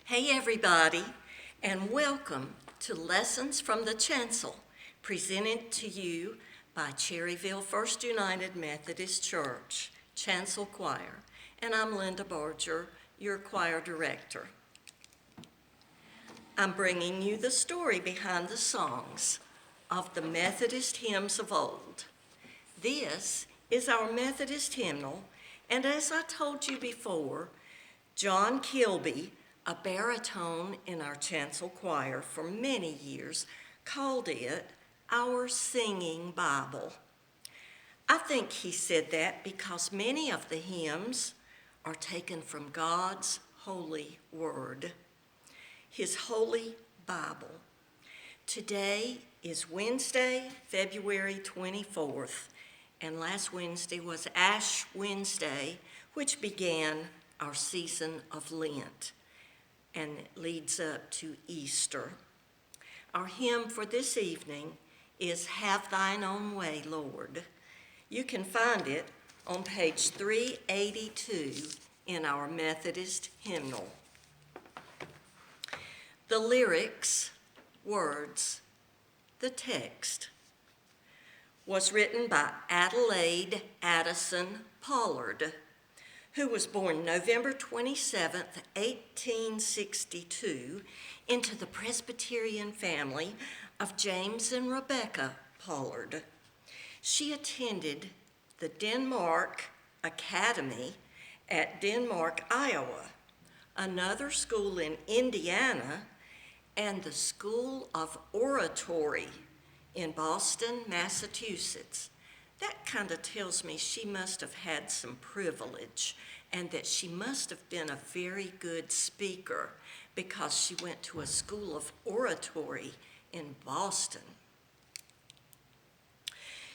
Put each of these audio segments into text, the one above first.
Hey everybody, and welcome to Lessons from the Chancel, presented to you by Cherryville First United Methodist Church, Chancel Choir, and I'm Linda Barger, your choir director. I'm bringing you the story behind the songs of the Methodist hymns of old. This is our Methodist hymnal, and as I told you before, John Kilby, a baritone in our chancel choir for many years, called it our singing Bible. I think he said that because many of the hymns are taken from God's holy word, his holy Bible. Today is Wednesday, February 24th, and last Wednesday was Ash Wednesday, which began our season of Lent, and it leads up to Easter. Our hymn for this evening is Have Thine Own Way, Lord. You can find it on page 382 in our Methodist hymnal. The lyrics, words, the text was written by Adelaide Addison Pollard, who was born November 27, 1862, into the Presbyterian family of James and Rebecca Pollard. She attended the Denmark Academy at Denmark, Iowa, another school in Indiana, and the School of Oratory in Boston, Massachusetts. That kind of tells me she must have had some privilege and that she must have been a very good speaker because she went to a school of oratory in Boston.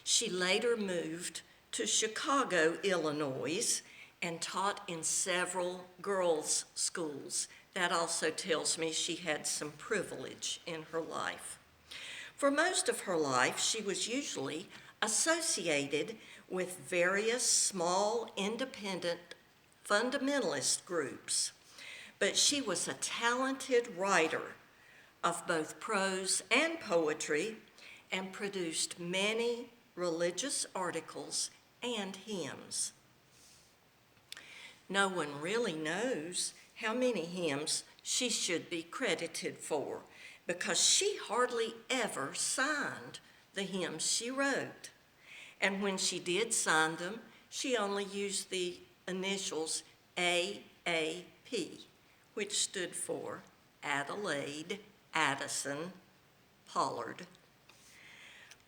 She later moved to Chicago, Illinois, and taught in several girls' schools. That also tells me she had some privilege in her life. For most of her life, she was usually associated with various small, independent, fundamentalist groups, but she was a talented writer of both prose and poetry and produced many religious articles and hymns. No one really knows how many hymns she should be credited for because she hardly ever signed the hymns she wrote. And when she did sign them, she only used the initials AAP, which stood for Adelaide Addison Pollard.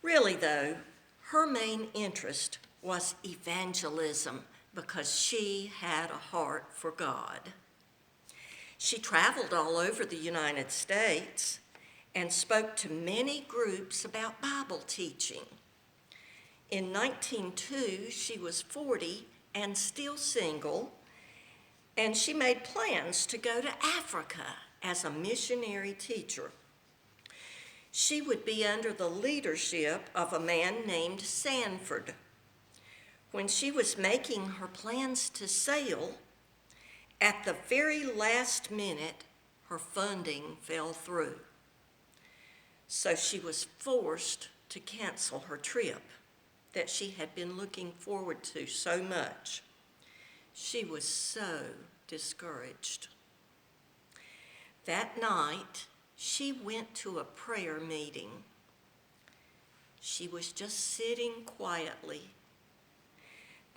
Really, though, her main interest was evangelism because she had a heart for God. She traveled all over the United States and spoke to many groups about Bible teaching. In 1902, she was 40 and still single, and she made plans to go to Africa as a missionary teacher. She would be under the leadership of a man named Sanford. When she was making her plans to sail, at the very last minute, her funding fell through. So she was forced to cancel her trip that she had been looking forward to so much. She was so discouraged. That night, she went to a prayer meeting. She was just sitting quietly.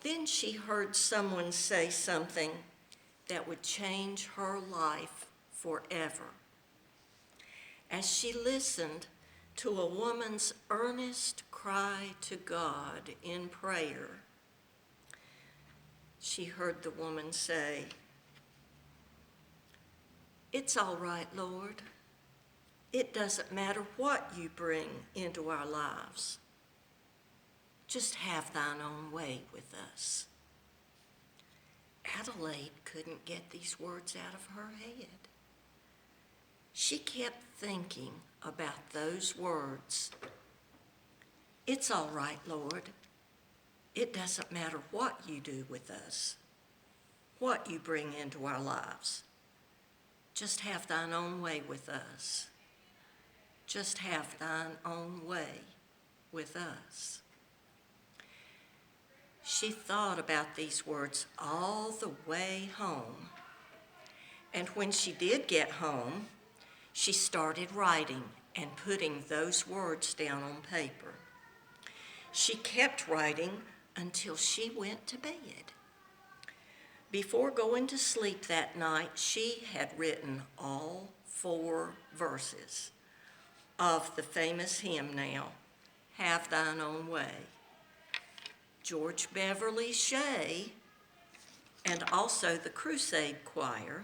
Then she heard someone say something that would change her life forever. As she listened to a woman's earnest cry to God in prayer, she heard the woman say, "It's all right, Lord. It doesn't matter what you bring into our lives. Just have thine own way with us." Adelaide couldn't get these words out of her head. She kept thinking about those words. "It's all right, Lord. It doesn't matter what you do with us, what you bring into our lives. Just have thine own way with us. Just have thine own way with us. She thought about these words all the way home. And when she did get home, she started writing and putting those words down on paper. She kept writing until she went to bed. Before going to sleep that night, she had written all 4 verses of the famous hymn now, Have Thine Own Way. George Beverly Shea and also the Crusade Choir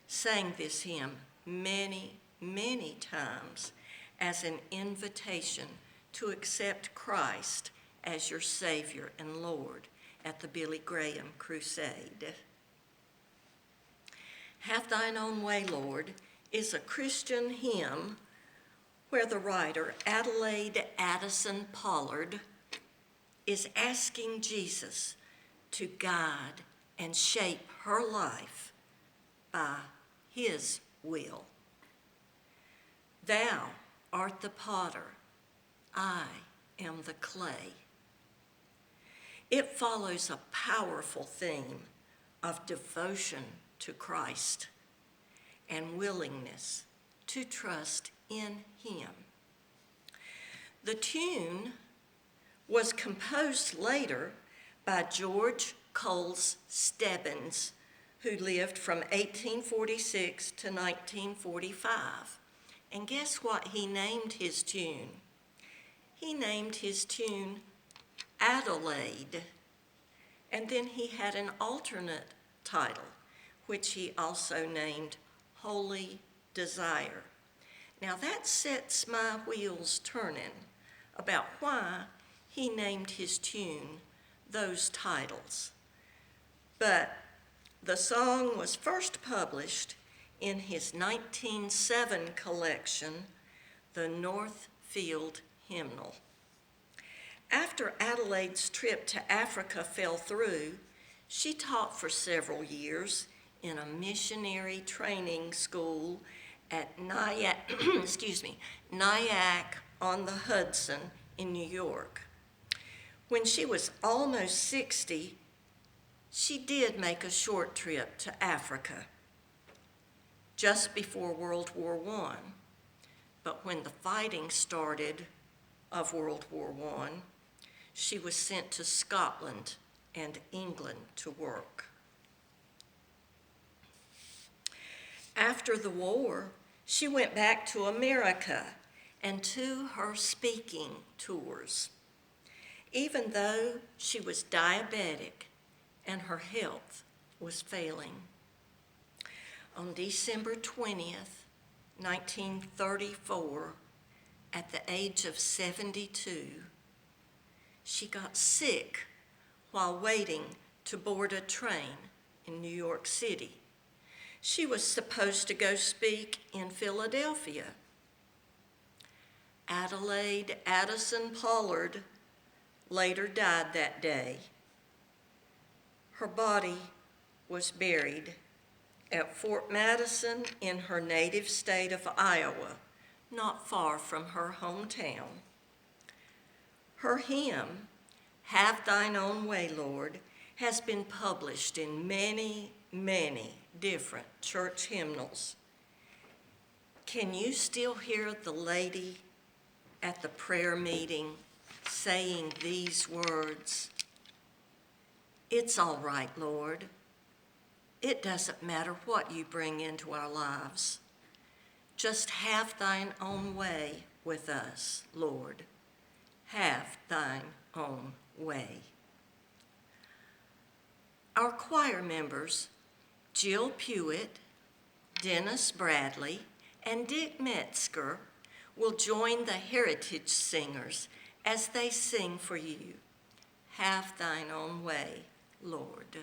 sang this hymn many, many times as an invitation to accept Christ as your Savior and Lord at the Billy Graham Crusade. Have Thine Own Way, Lord, is a Christian hymn where the writer Adelaide Addison Pollard is asking Jesus to guide and shape her life by his will. Thou art the potter, I am the clay. It follows a powerful theme of devotion to Christ and willingness to trust in him. The tune was composed later by George Coles Stebbins, who lived from 1846 to 1945. And guess what he named his tune? He named his tune Adelaide. And then he had an alternate title, which he also named Holy Desire. Now that sets my wheels turning about why he named his tune those titles. But the song was first published in his 1907 collection, The Northfield Hymnal. After Adelaide's trip to Africa fell through, she taught for several years in a missionary training school at Nyack on the Hudson in New York. When she was almost 60, she did make a short trip to Africa just before World War I. But when the fighting started of World War I, she was sent to Scotland and England to work. After the war, she went back to America and to her speaking tours, even though she was diabetic and her health was failing. On December 20th, 1934, at the age of 72, she got sick while waiting to board a train in New York City. She was supposed to go speak in Philadelphia. Adelaide Addison Pollard later died that day. Her body was buried at Fort Madison in her native state of Iowa, not far from her hometown. Her hymn, Have Thine Own Way, Lord, has been published in many, many different church hymnals. Can you still hear the lady at the prayer meeting saying these words? It's all right, Lord. It doesn't matter what you bring into our lives. Just have thine own way with us, Lord. Have thine own way. Our choir members, Jill Pewitt, Dennis Bradley, and Dick Metzger, will join the Heritage Singers as they sing for you, Have Thine Own Way, Lord.